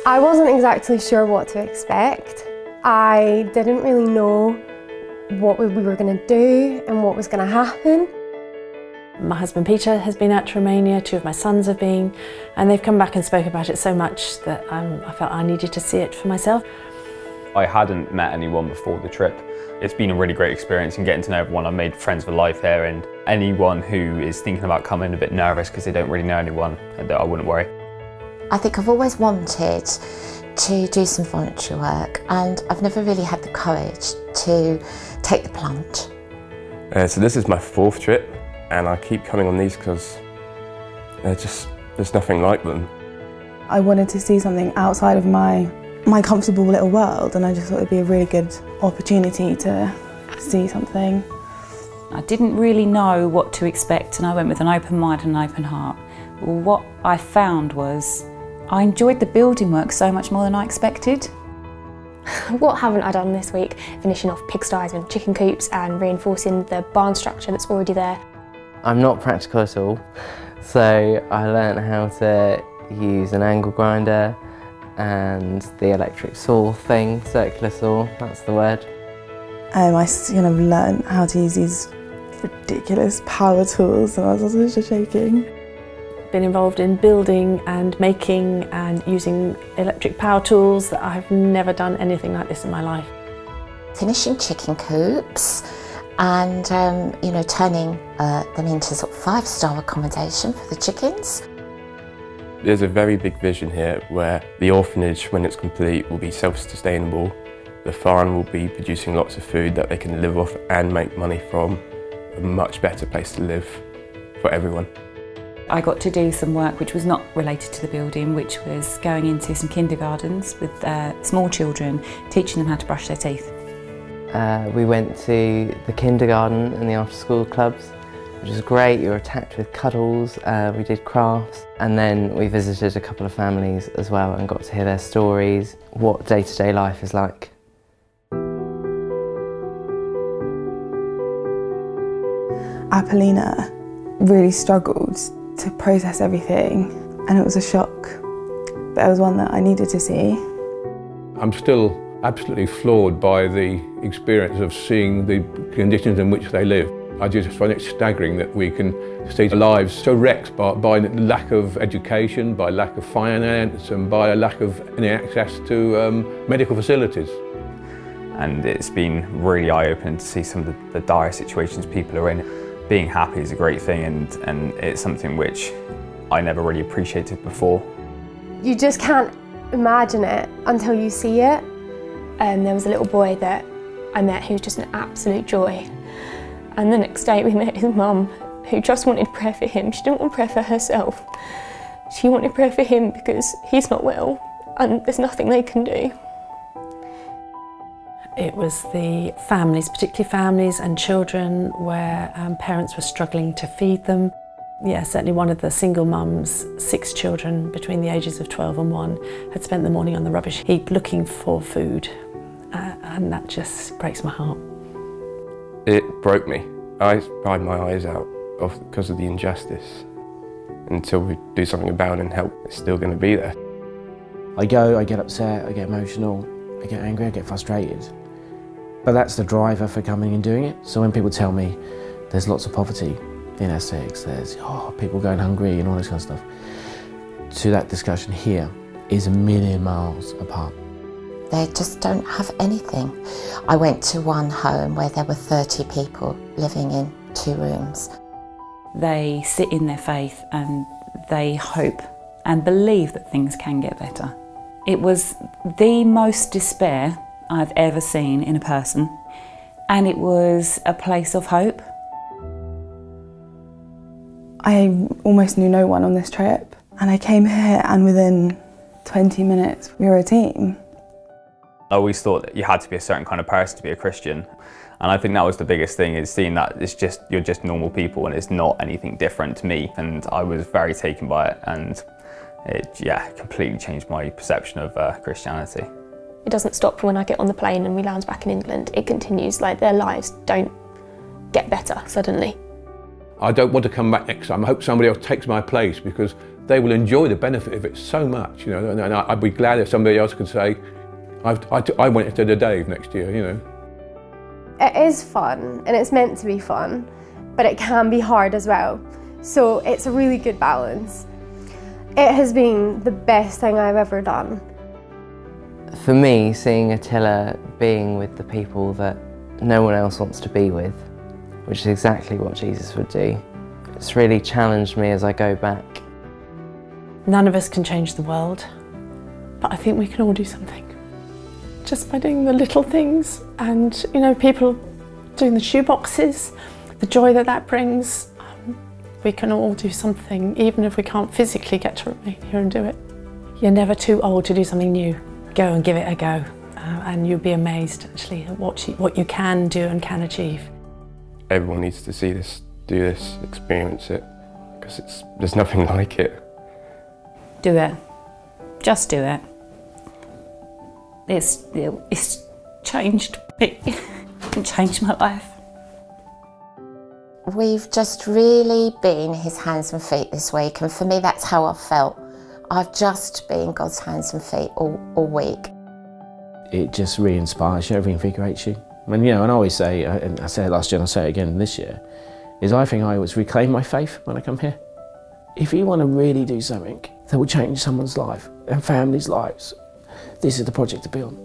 I wasn't exactly sure what to expect. I didn't really know what we were going to do and what was going to happen. My husband Peter has been out to Romania, 2 of my sons have been, and they've come back and spoken about it so much that I felt I needed to see it for myself. I hadn't met anyone before the trip. It's been a really great experience and getting to know everyone. I've made friends for life here, and anyone who is thinking about coming a bit nervous because they don't really know anyone, I wouldn't worry. I think I've always wanted to do some voluntary work, and I've never really had the courage to take the plunge. So this is my 4th trip, and I keep coming on these because there's nothing like them. I wanted to see something outside of my comfortable little world, and I just thought it'd be a really good opportunity to see something. I didn't really know what to expect, and I went with an open mind and an open heart. Well, what I found was I enjoyed the building work so much more than I expected. What haven't I done this week? Finishing off pigsties and chicken coops and reinforcing the barn structure that's already there. I'm not practical at all, so I learned how to use an angle grinder and the electric saw thing, circular saw, that's the word. I kind of learned how to use these ridiculous power tools, and I was also shaking. Been involved in building and making and using electric power tools that I've never done anything like this in my life. Finishing chicken coops and you know, turning them into sort of 5-star accommodation for the chickens. There's a very big vision here where the orphanage, when it's complete, will be self-sustainable. The farm will be producing lots of food that they can live off and make money from. A much better place to live for everyone. I got to do some work which was not related to the building, which was going into some kindergartens with small children, teaching them how to brush their teeth. We went to the kindergarten and the after-school clubs, which was great. You were attacked with cuddles, we did crafts, and then we visited a couple of families as well and got to hear their stories, what day-to-day life is like. Apollina really struggled to process everything, and it was a shock, but it was one that I needed to see. I'm still absolutely floored by the experience of seeing the conditions in which they live. I just find it staggering that we can see lives so wrecked by lack of education, by lack of finance, and by a lack of any access to medical facilities. And it's been really eye-opening to see some of the dire situations people are in. Being happy is a great thing, and it's something which I never really appreciated before. You just can't imagine it until you see it. There was a little boy that I met who was just an absolute joy. And the next day we met his mum, who just wanted prayer for him. She didn't want prayer for herself. She wanted prayer for him because he's not well and there's nothing they can do. It was the families, particularly families and children where parents were struggling to feed them. Yeah, certainly one of the single mums, 6 children between the ages of 12 and 1, had spent the morning on the rubbish heap looking for food, and that just breaks my heart. It broke me. I cried my eyes out because of the injustice. Until we do something about it and help, it's still going to be there. I get upset, I get emotional, I get angry, I get frustrated. But that's the driver for coming and doing it. So when people tell me there's lots of poverty in Essex, there's people going hungry and all this kind of stuff, to that discussion here is a million miles apart. They just don't have anything. I went to one home where there were 30 people living in 2 rooms. They sit in their faith and they hope and believe that things can get better. It was the most despair I've ever seen in a person, and it was a place of hope. I almost knew no one on this trip, and I came here and within 20 minutes we were a team. I always thought that you had to be a certain kind of person to be a Christian, and I think that was the biggest thing, is seeing that you're just normal people and it's not anything different to me, and I was very taken by it, and it completely changed my perception of Christianity. It doesn't stop when I get on the plane and we land back in England. It continues, like their lives don't get better suddenly. I don't want to come back next time. I hope somebody else takes my place, because they will enjoy the benefit of it so much, you know, and I'd be glad if somebody else could say, I went to the Dave next year, you know. It is fun and it's meant to be fun, but it can be hard as well. So it's a really good balance. It has been the best thing I've ever done. For me, seeing Attila being with the people that no one else wants to be with, which is exactly what Jesus would do, it's really challenged me as I go back. None of us can change the world, but I think we can all do something. Just by doing the little things, and you know, people doing the shoe boxes, the joy that that brings, we can all do something, even if we can't physically get to Romania and do it. You're never too old to do something new. Go and give it a go, and you'll be amazed actually at what you can do and can achieve. Everyone needs to see this, do this, experience it, because there's nothing like it. Do it. Just do it. It's changed me. It changed my life. We've just really been his hands and feet this week, and for me that's how I've felt. I've just been God's hands and feet all week. It just re-inspires you, reinvigorates you. And you know, and I always say, and I said it last year and I'll say it again this year, is I think I always reclaim my faith when I come here. If you want to really do something that will change someone's life and families' lives, this is the project to be on.